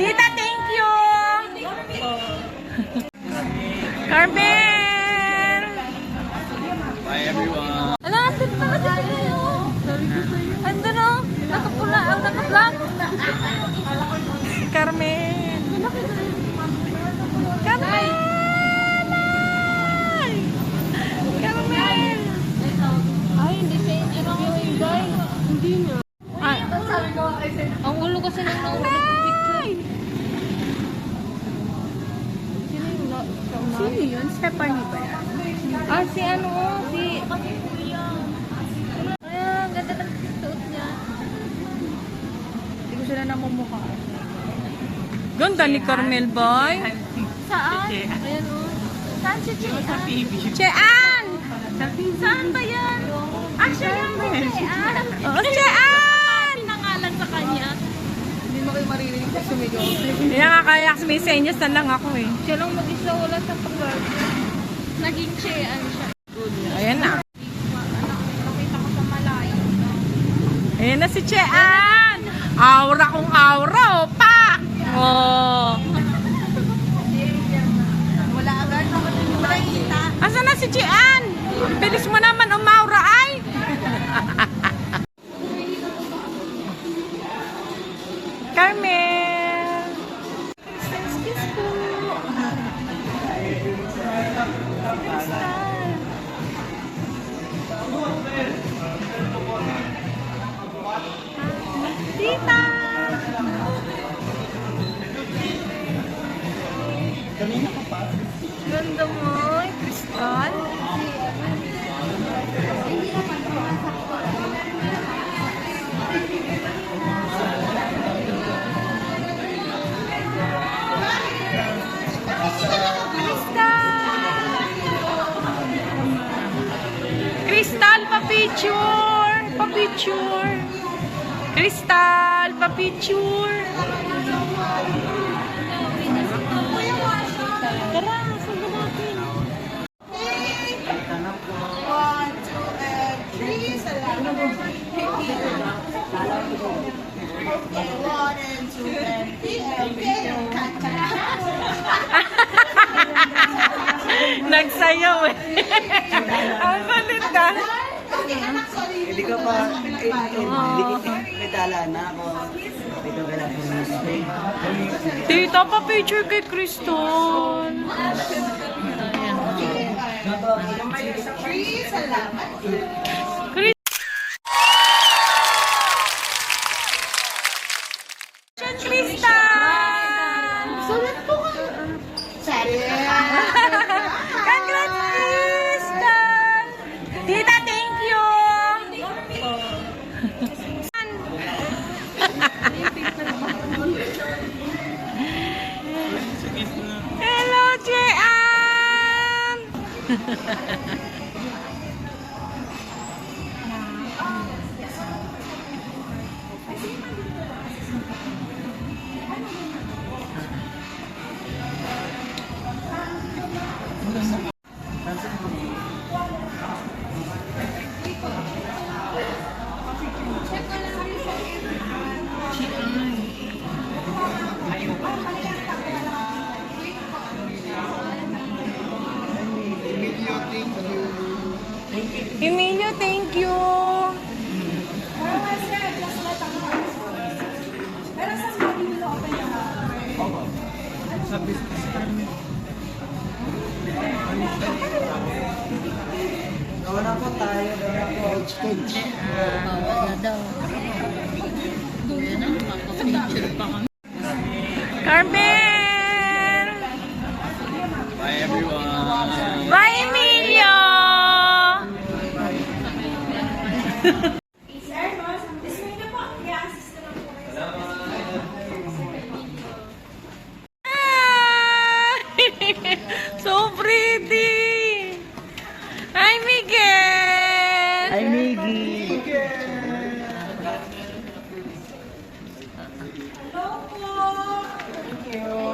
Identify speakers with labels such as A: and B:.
A: Tita, thank you! Carmen!
B: Bye everyone!
A: Ano, asin pa kasi kayo? Ando no? Nakapula, nakablog? Carmen! Carmen! Carmen!
C: Ay, hindi siya yung guys. Hindi niya.
A: Ah,
C: Ang ulo kasi nang nauna ng picture. Sino yung nauna?
A: sino yun? Stephanie ba yan?
C: Ah, si ano, si... Ay, ang ganda ng suot niya.
A: Hindi ko sila namumukha. Ganda ni Carmel, boy.
C: Saan? Ayan o. Saan si Chean?
A: Chean!
C: Saan ba yan? Ah, siya yan si Chean.
A: Oh, Chean!
C: Pinangalan sa kanya.
A: Hindi mo kayo maririnig sa sumigaw. Kaya nga kaya may senyas na lang ako eh.
C: Siya lang mag-isa, wala sa pag naging Chean siya.
A: Ayan na.
C: Nakita ko sa malayo.
A: Ayan na si Chean! Aura kong aura, oh, pa! Oh.
C: Wala agad. Wala kita.
A: Asan na si Chean? Bilis mo naman umaura ay! Carmel! Kiss po! Tita! Ganda mo, Crystal. Crystal, pa-picture! Pa-picture! Crystal, pa-picture! Tara, sundan natin.
D: 1, 2, and 3. Salamat. Okay, 1 and 2 and 3. Okay,
A: Nagsayaw eh. Ang kulit ka.
B: Hindi ka pa, hindi kita medala na ako. Dito ka lang
A: Tita, pa-picture kay Crystal.
D: salamat.
A: Crystal!
D: Sulat po ka. Sorry.
A: Congrats, Crystal! Tita, thank you! Hello, Jean! Emilio, thank you!
B: Gawa na po tayo.
C: Wala daw. Yan na, makapicture pa kami.
A: Carmen!
B: Bye everyone!
A: Bye, Emilio! So pretty! Hi, Miguel!
B: Hi, Miggy!
D: Hello po. Thank you.